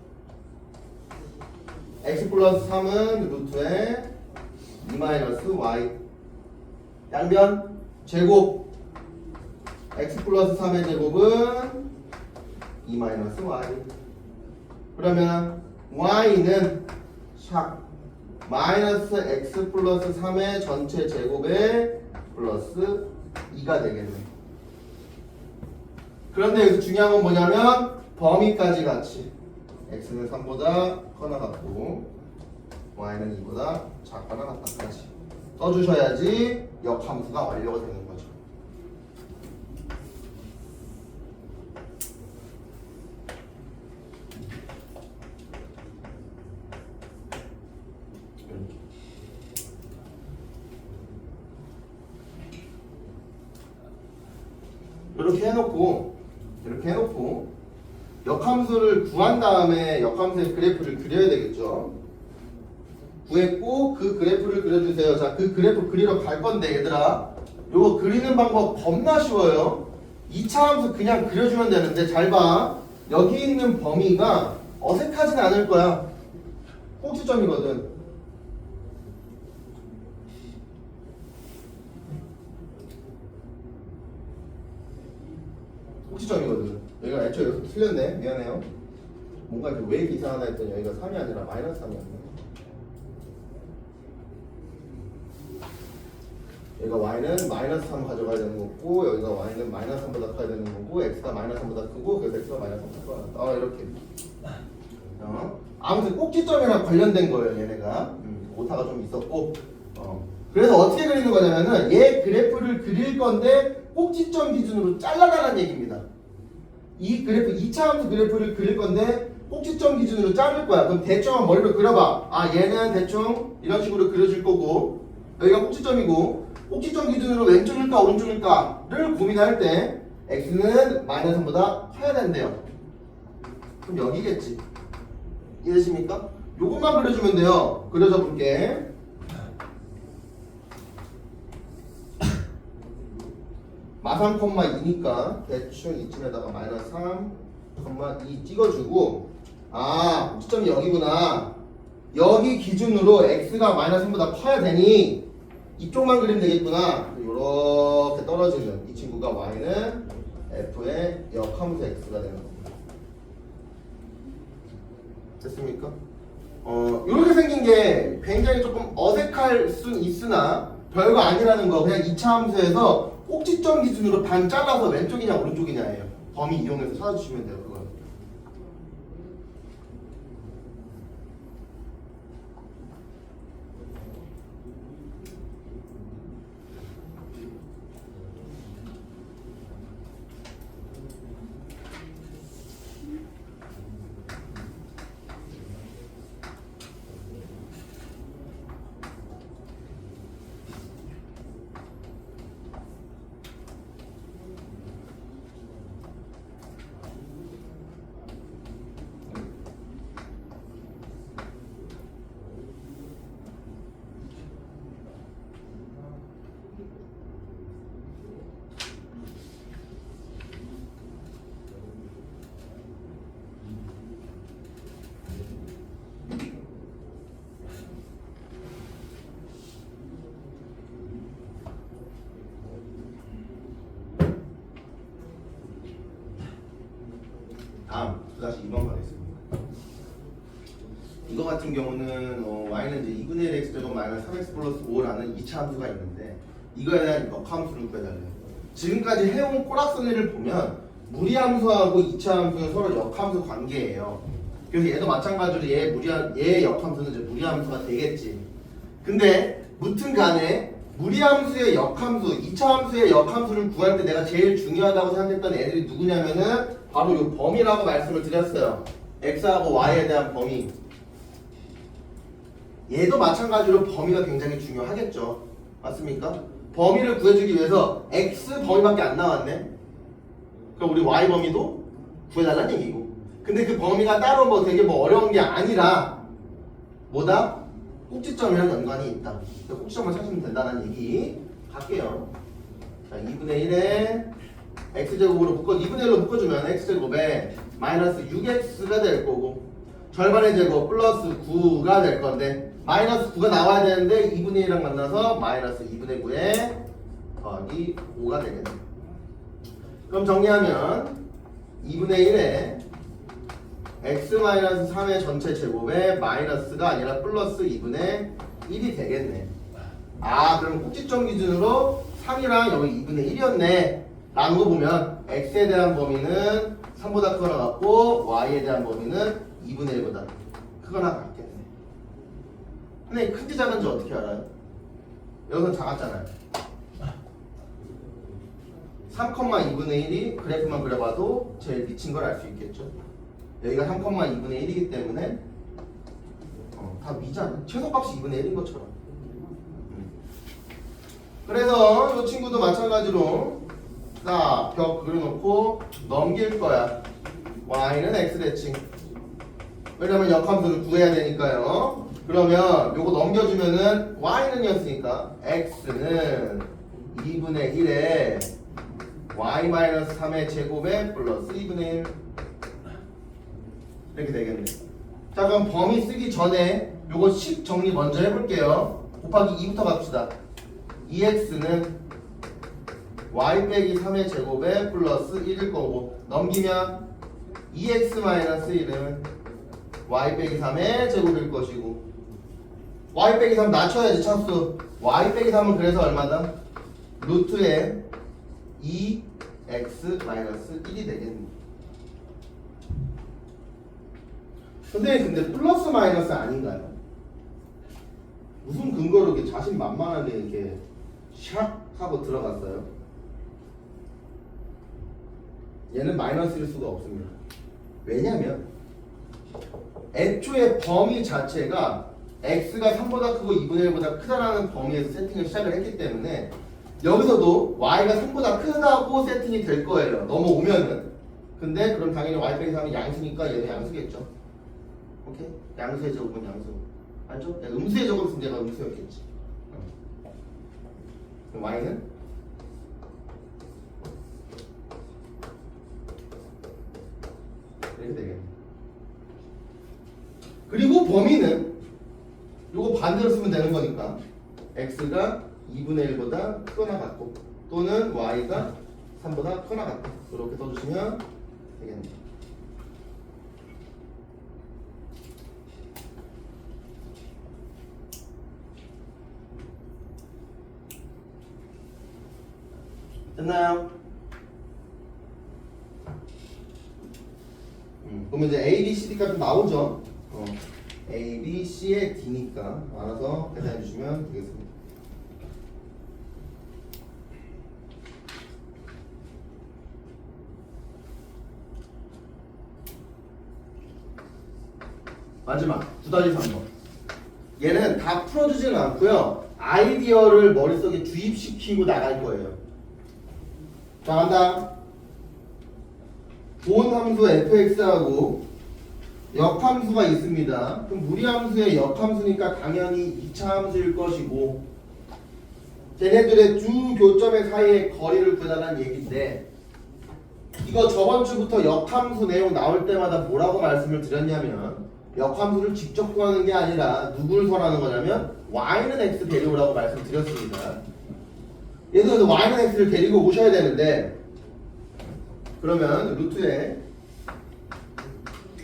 x 플러스 3은 루트에 2 마이너스 y. 양변 제곱. x 플러스 3의 제곱은 2 마이너스 y. 그러면 y는 샥 마이너스 x 플러스 3의 전체 제곱에 플러스 2가 되겠네. 그런데 여기서 중요한 건 뭐냐면 범위까지 같이 x는 3보다 커나 같고 y는 2보다 작거나 같다까지 써주셔야지 역함수가 완료가 되는 거죠. 이렇게 해놓고 역함수를 구한 다음에 역함수의 그래프를 그려야 되겠죠. 구했고 그 그래프를 그려주세요. 자, 그 그래프 그리러 갈 건데 얘들아 요거 그리는 방법 겁나 쉬워요. 2차 함수 그냥 그려주면 되는데 잘 봐. 여기 있는 범위가 어색하진 않을 거야. 꼭지점이거든. 꼭지점이거든. 여기가 애초에 여기서 틀렸네. 미안해요. 뭔가 이렇게 왜 이렇게 이상하다 했더니 여기가 3이 아니라 마이너스 3이었네. 여기가 y는 마이너스 3 가져가야 되는 거고 여기가 y는 마이너스 3보다 커야 되는 거고 x가 마이너스 3보다 크고 그래서 x가 마이너스 3보다 커야 이렇게. 아무튼 꼭지점이랑 관련된 거예요. 얘네가. 오타가 좀 있었고 그래서 어떻게 그리는 거냐면은 얘 그래프를 그릴 건데 꼭지점 기준으로 잘라달라는 얘기입니다. 이 그래프 2차 함수 그래프를 그릴 건데 꼭지점 기준으로 자를 거야. 그럼 대충 한번 머리로 그려봐. 얘는 대충 이런 식으로 그려질 거고 여기가 꼭지점이고 꼭지점 기준으로 왼쪽일까 오른쪽일까를 고민할 때 x는 마이너스 3보다 커야 된대요. 그럼 여기겠지. 이해되십니까? 요것만 그려주면 돼요. 그려줘 볼게. 마3, 2니까 대충 이쯤에다가 마이너스 3, 2 찍어주고 꼭지점이 여기구나. 여기 기준으로 x가 마이너스 3보다 커야 되니 이쪽만 그리면 되겠구나. 이렇게 떨어지는 이 친구가 y는 f의 역함수 x가 되는 겁니다. 됐습니까? 이렇게 생긴 게 굉장히 조금 어색할 순 있으나 별거 아니라는 거. 그냥 2차 함수에서 꼭지점 기준으로 반 잘라서 왼쪽이냐 오른쪽이냐예요. 범위 이용해서 찾아주시면 돼요. 그건. 다음 9-2번 가겠습니다. 이거 같은 경우는 y는 이제 2분의 1 x제곱 마이너스 3x 플러스 5라는 2차 함수가 있는데 이거에 대한 역함수를 구해달래요. 지금까지 해온 꼬락서니를 보면 무리함수하고 2차 함수는 서로 역함수 관계예요. 그래서 얘도 마찬가지로 얘 역함수는 이제 무리함수가 되겠지. 근데 무튼 간에 무리함수의 역함수, 2차 함수의 역함수를 구할 때 내가 제일 중요하다고 생각했던 애들이 누구냐면은 바로 요 범위라고 말씀을 드렸어요. x하고 y에 대한 범위. 얘도 마찬가지로 범위가 굉장히 중요하겠죠. 맞습니까? 범위를 구해주기 위해서 x 범위밖에 안 나왔네. 그럼 우리 y 범위도 구해달라는 얘기고. 근데 그 범위가 따로 뭐 되게 뭐 어려운 게 아니라 뭐다? 꼭지점이랑 연관이 있다. 꼭지점을 찾으면 된다는 얘기 갈게요. 자, 2분의 1에 x제곱으로 2분의 1로 묶어주면 x제곱에 마이너스 6x가 될 거고 절반의 제곱 플러스 9가 될 건데 마이너스 9가 나와야 되는데 2분의 1이랑 만나서 마이너스 2분의 9에 더하기 5가 되겠네. 그럼 정리하면 2분의 1에 x-3의 전체 제곱에 마이너스가 아니라 플러스 2분의 1이 되겠네. 아, 그럼 꼭지점 기준으로 3이랑 여기 2분의 1이었네 라는 거 보면 x에 대한 범위는 3보다 크거나 같고 y에 대한 범위는 2분의 1보다 크거나 같겠네. 근데 큰지 작은지 어떻게 알아요? 여기서 작았잖아요. 3,2분의 1이 그래프만 그려봐도 제일 미친 걸 알 수 있겠죠. 여기가 3,2분의 1이기 때문에 다 미잖아. 최소값이 2분의 1인 것처럼. 그래서 이 친구도 마찬가지로 딱 벽 그려놓고 넘길 거야. y는 x 대칭. 왜냐면 역함수를 구해야 되니까요. 그러면 요거 넘겨주면은 y는 이었으니까 x는 2분의 1에 y-3의 제곱에 플러스 2분의 1 이렇게 되겠네. 자, 그럼 범위 쓰기 전에 요거 식 정리 먼저 해볼게요. 곱하기 2부터 갑시다. 2x는 y 빼기 3의 제곱에 플러스 1일 거고 넘기면 2x-1은 y 빼기 3의 제곱일 것이고 y 빼기 3 낮춰야지 차수. y 빼기 3은 그래서 얼마다? 루트에 2x-1이 되겠네. 근데 플러스 마이너스 아닌가요? 무슨 근거로 이렇게 자신만만하게 이렇게 샥 하고 들어갔어요? 얘는 마이너스일 수가 없습니다. 왜냐면 애초에 범위 자체가 x가 3보다 크고 2분의 1보다 크다라는 범위에서 세팅을 시작을 했기 때문에 여기서도 y가 3보다 크다고 세팅이 될 거예요. 넘어오면은. 근데 그럼 당연히 y 빼기 3이 양수니까 얘도 양수겠죠. 오케이? 양수의 제곱은 양수. 알죠? 음수의 제곱은 내가 음수였겠지. 그럼 y는 이렇게 되겠네. 그리고 범위는 요거 반대로 쓰면 되는 거니까 x가 2분의 1보다 크거나 같고 또는 y가 3보다 크거나 같고 이렇게 써주시면 되겠네. 됐나요? 그러면 이제 A, B, C, D가 좀 나오죠? A, B, C의 D니까 알아서 계산해 주시면 되겠습니다. 마지막 9-3번. 얘는 다 풀어주지는 않고요. 아이디어를 머릿속에 주입시키고 나갈 거예요. 자, 간다. 본 함수 fx하고 역함수가 있습니다. 그럼 무리함수의 역함수니까 당연히 2차 함수일 것이고 걔네들의 두 교점의 사이의 거리를 구해달라는 얘기인데 이거 저번 주부터 역함수 내용 나올 때마다 뭐라고 말씀을 드렸냐면 역함수를 직접 구하는 게 아니라 누구를 설하는 거냐면 y는 x 데려오라고 말씀드렸습니다. 예를 들어서 y는 x를 데리고 오셔야 되는데 그러면 루트에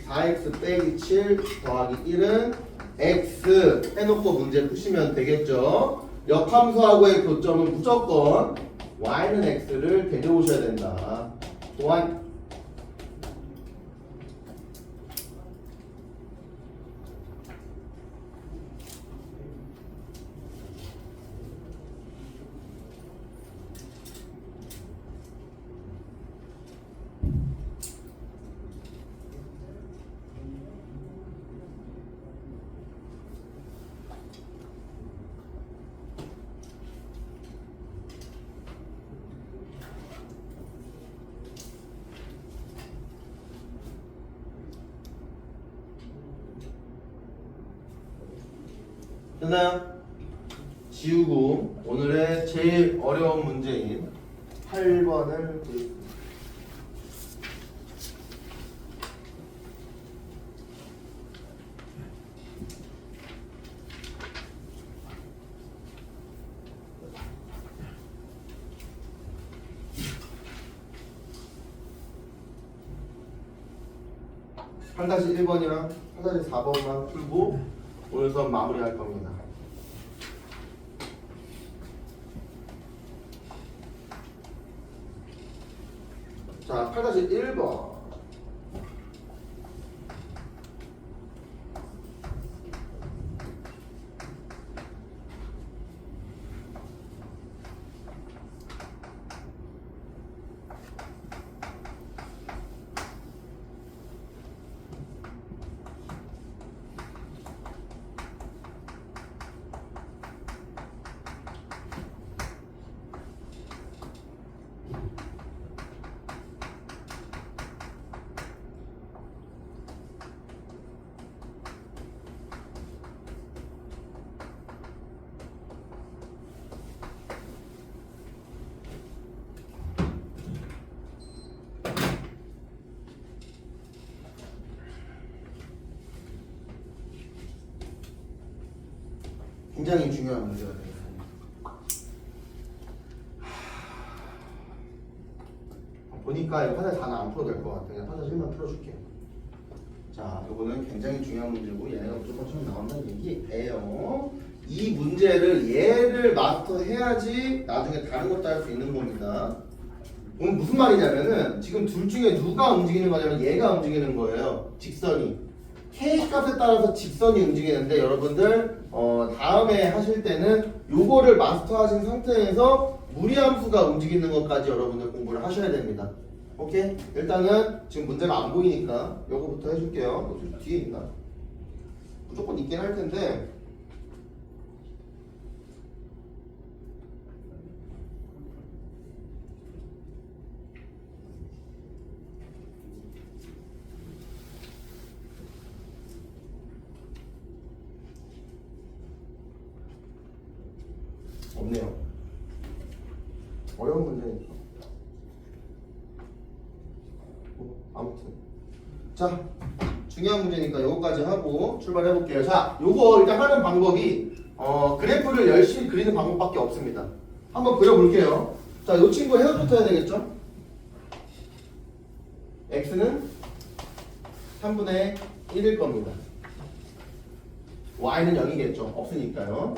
4x 빼기 7 더하기 1은 x 해놓고 문제 푸시면 되겠죠. 역함수하고의 교점은 무조건 y는 x를 데려오셔야 된다. y 됐나요? 지우고 오늘의 제일 어려운 문제인 8번을 보겠습니다. 한 다시 1번이랑 한 다시 4번만 풀고 오늘 수업 마무리할 겁니다. 자, 8-1번. 굉장히 중요한 문제가 돼요. 보니까 이거 화살 다는 안 풀어도 될 것 같아. 그냥 화살 1만 풀어줄게. 자, 이거는 굉장히 중요한 문제고 얘네가 무조건 처음 나온다는 얘기예요. 이 문제를 얘를 마스터해야지 나중에 다른 것도 할 수 있는 겁니다. 그럼 무슨 말이냐면은 지금 둘 중에 누가 움직이는 거냐면 얘가 움직이는 거예요. 직선이. K 값에 따라서 직선이 움직이는데 여러분들 다음에 하실 때는 요거를 마스터하신 상태에서 무리함수가 움직이는 것까지 여러분들 공부를 하셔야 됩니다. 오케이? 일단은 지금 문제가 안 보이니까 요거부터 해줄게요. 뒤에 있나? 무조건 있긴 할 텐데 없네요. 어려운 문제니까. 아무튼 자, 중요한 문제니까 요거까지 하고 출발해 볼게요. 자, 요거 일단 하는 방법이 그래프를 열심히 그리는 방법밖에 없습니다. 한번 그려볼게요. 자, 요 친구 헤어부터 해야 되겠죠? x는 3분의 1일 겁니다. y는 0이겠죠. 없으니까요.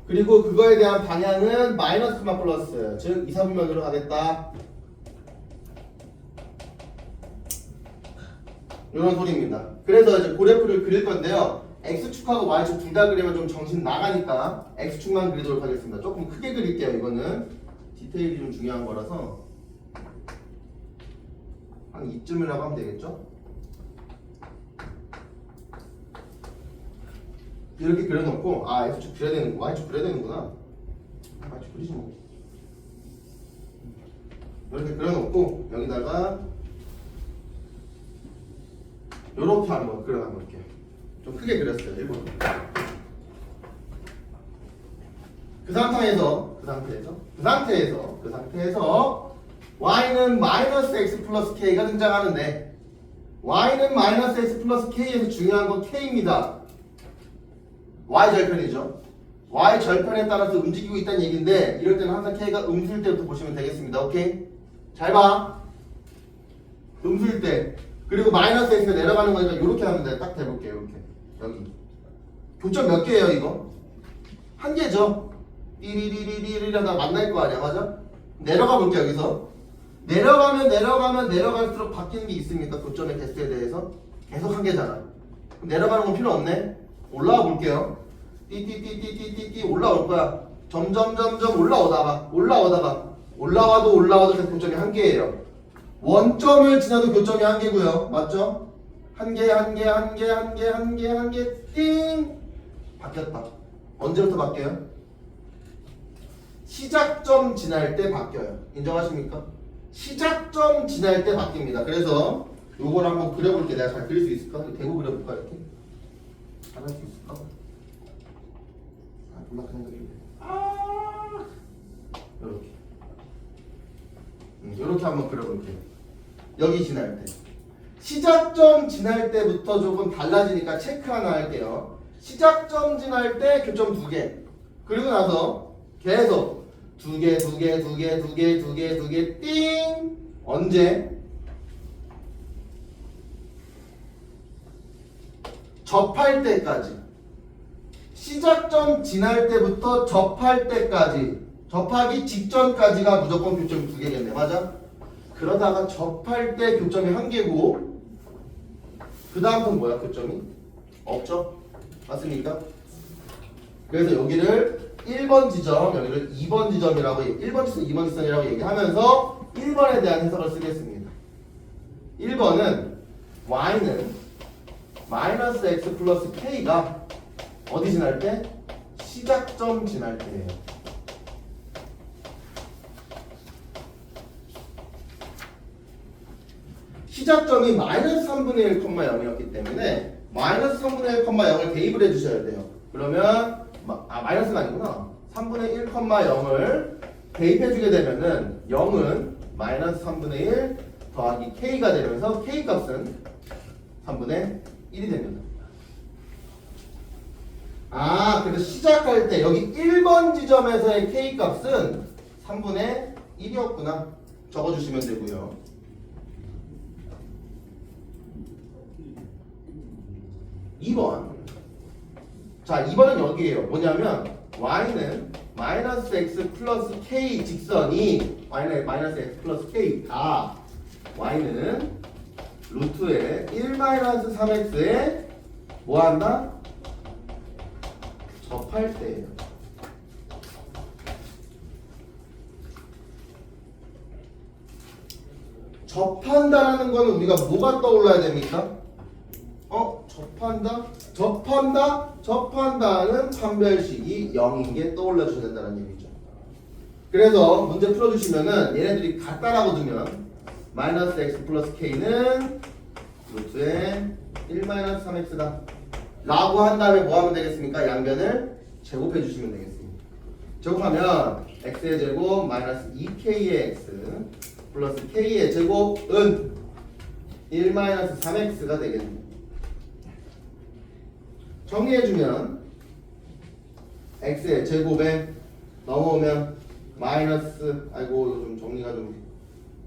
그리고 그거에 대한 방향은 마이너스 크마 플러스, 즉 2, 4분면으로 가겠다. 이런 소리입니다. 그래서 이제 그래프를 그릴 건데요. x축하고 y축 둘 다 그리면 좀 정신 나가니까 x축만 그리도록 하겠습니다. 조금 크게 그릴게요. 이거는 디테일이 좀 중요한 거라서 한 이쯤이라고 하면 되겠죠? 이렇게 그려놓고 x축 그려야 되는 거, y축 그려야 되는구나. y축 그리지 뭐. 이렇게 그려놓고 여기다가 요렇게 한번 그려놔볼게요. 좀 크게 그렸어요. 일부러. 그 상태에서 y는 마이너스 x 플러스 k가 등장하는데 y는 마이너스 x 플러스 k에서 중요한 건 k입니다. y절편이죠. y절편에 따라서 움직이고 있다는 얘기인데 이럴 때는 항상 k가 음수일 때부터 보시면 되겠습니다. 오케이? 잘 봐. 음수일 때. 그리고 마이너스 x가 내려가는 거니까 이렇게 하면 돼. 딱 대볼게요. 이렇게 여기 교점 몇 개예요 이거? 한 개죠. 띠리리리리리라다 만날 거 아니야, 맞아? 내려가 볼게요 여기서. 내려갈수록 바뀌는 게 있습니까? 교점의 개수에 대해서 계속 한 개잖아. 그럼 내려가는 건 필요 없네. 올라와 볼게요. 띠띠띠띠띠띠 올라올 거야. 점점 올라와도 계속 교점이 한 개예요. 원점을 지나도 교점이 한 개고요. 맞죠? 한 개 띵 바뀌었다. 언제부터 바뀌어요? 시작점 지날 때 바뀌어요. 인정하십니까? 시작점 지날 때 바뀝니다. 그래서 요걸 한번 그려볼게. 내가 잘 그릴 수 있을까? 대고 그려볼까 이렇게? 잘 할 수 있을까? 몰라 그냥 그릴래. 요렇게 한번 그려볼게요. 여기 지날 때 시작점 지날 때부터 조금 달라지니까 체크 하나 할게요. 시작점 지날 때 교점 2개, 그리고 나서 계속 2개 띵. 언제? 접할 때까지. 시작점 지날 때부터 접할 때까지, 접하기 직전까지가 무조건 교점이 2개겠네. 맞아? 그러다가 접할 때 교점이 1개고 그 다음부터는 뭐야? 교점이? 없죠? 맞습니까? 그래서 여기를 1번 지점, 여기를 2번 지점이라고, 1번 지점, 2번 지점이라고 얘기하면서 1번에 대한 해석을 쓰겠습니다. 1번은 y는 마이너스 x 플러스 k가 어디 지날 때? 시작점 지날 때예요. 시작점이 마이너스 3분의 1, 0이었기 때문에 마이너스 3분의 1, 0을 대입을 해주셔야 돼요. 그러면 마이너스가 아니구나. 3분의 1, 0을 대입해주게 되면은 0은 마이너스 3분의 1 더하기 k가 되면서 k 값은 3분의 1이 됩니다. 그래서 시작할 때 여기 1번 지점에서의 k 값은 3분의 1이었구나. 적어주시면 되고요. 2번. 자, 2번은 여기에요. 뭐냐면 y는 마이너스 x 플러스 k 직선이 y는 마이너스 x 플러스 k가 y는 루트에 1 마이너스 3x에 뭐 한다? 접할 때예요. 접한다라는 거는 우리가 뭐가 떠올라야 됩니까? 접한다는 판별식이 0인 게 떠올라 주셔야 된다는 얘기죠. 그래서 문제 풀어주시면은 얘네들이 같다라고 두면 마이너스 x 플러스 k는 루트에 1 마이너스 3x다 라고 한 다음에 뭐 하면 되겠습니까? 양변을 제곱해 주시면 되겠습니다. 제곱하면 x의 제곱 마이너스 2k의 x 플러스 k의 제곱은 1 마이너스 3x가 되겠네요. 정리해주면 x의 제곱에 넘어오면 마이너스, 아이고 좀 정리가 좀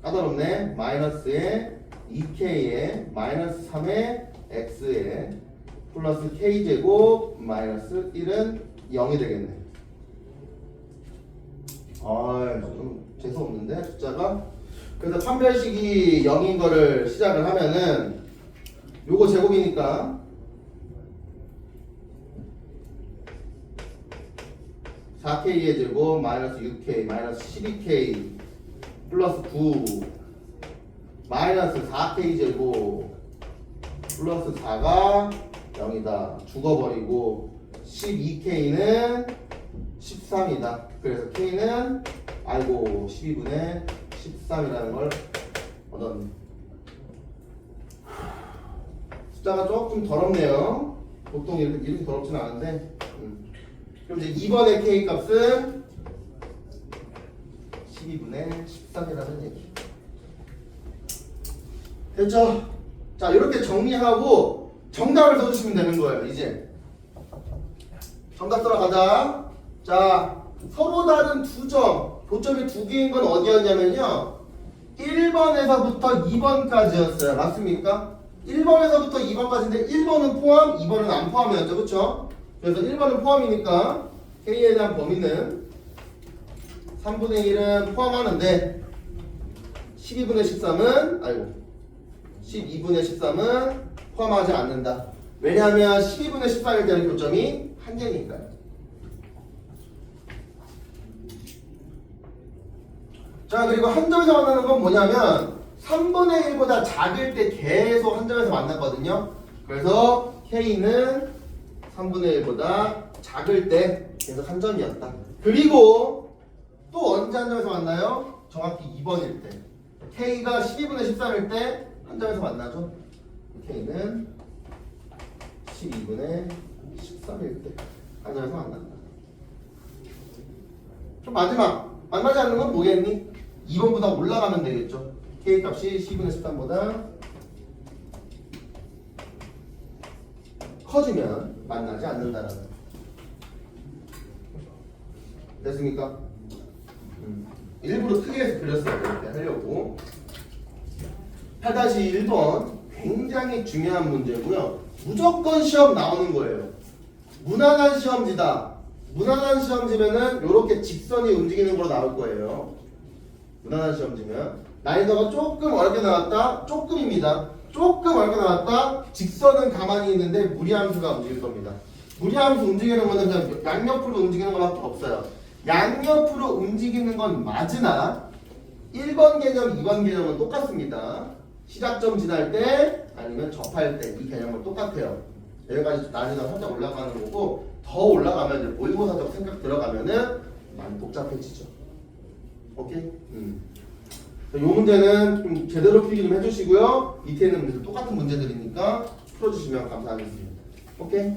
까다롭네. 마이너스에 2k에 마이너스 3의 x에 플러스 k제곱 마이너스 1은 0이 되겠네. 좀 재수없는데 숫자가. 그래서 판별식이 0인 거를 시작을 하면은 요거 제곱이니까 4k의 제곱 마이너스 6k 마이너스 12k 플러스 9 마이너스 4k 제곱 플러스 4가 0이다. 죽어버리고 12k는 13이다. 그래서 k는 12분의 13이라는 걸 얻었네. 숫자가 조금 더럽네요. 보통 이렇게 더럽지는 않은데. 그럼 이제 2번의 k 값은 12분의 13이라는 얘기. 됐죠? 자, 이렇게 정리하고 정답을 써주시면 되는 거예요. 이제 정답 들어가자. 자, 서로 다른 두 점, 교점이 두 개인 건 어디였냐면요 1번에서부터 2번까지였어요. 맞습니까? 1번에서부터 2번까지인데 1번은 포함, 2번은 안 포함이었죠. 그쵸? 그래서 1번은 포함이니까 K에 대한 범위는 3분의 1은 포함하는데 12분의 13은 12분의 13은 포함하지 않는다. 왜냐하면 12분의 13일 때는 교점이 한 개니까요. 자, 그리고 한 점에서 만나는 건 뭐냐면 3분의 1보다 작을 때 계속 한 점에서 만났거든요. 그래서 K는 3분의 1보다 작을 때 계속 한 점이었다. 그리고 또 언제 한 점에서 만나요? 정확히 2번일 때. K가 12분의 13일 때 한 점에서 만나죠. K는 12분의 13일 때 한 점에서 만난다. 그럼 마지막 만나지 않는 건 뭐겠니? 2번보다 올라가면 되겠죠. K 값이 12분의 13보다 커지면 만나지 않는다라는. 됐습니까? 일부러 크게 해서 그렸어요. 이렇게 하려고. 8-1번 굉장히 중요한 문제고요. 무조건 시험 나오는 거예요. 무난한 시험지다. 무난한 시험지면은 이렇게 직선이 움직이는 거로 나올 거예요. 무난한 시험지면 난이도가 조금 어렵게 나왔다. 조금입니다. 조금 어렵게 나왔다. 직선은 가만히 있는데 무리함수가 움직일 겁니다. 무리함수 움직이는 거는 그냥 양옆으로 움직이는 것밖에 없어요. 양옆으로 움직이는 건 맞으나 1번 개념, 2번 개념은 똑같습니다. 시작점 지날 때 아니면 접할 때 이 개념은 똑같아요. 여기까지 난이도가 살짝 올라가는 거고 더 올라가면 이제 모의고사적 생각 들어가면은 많이 복잡해지죠. 오케이? 이 문제는 좀 제대로 풀기 좀 해주시고요. 밑에 있는 문제도 똑같은 문제들이니까 풀어주시면 감사하겠습니다. 오케이?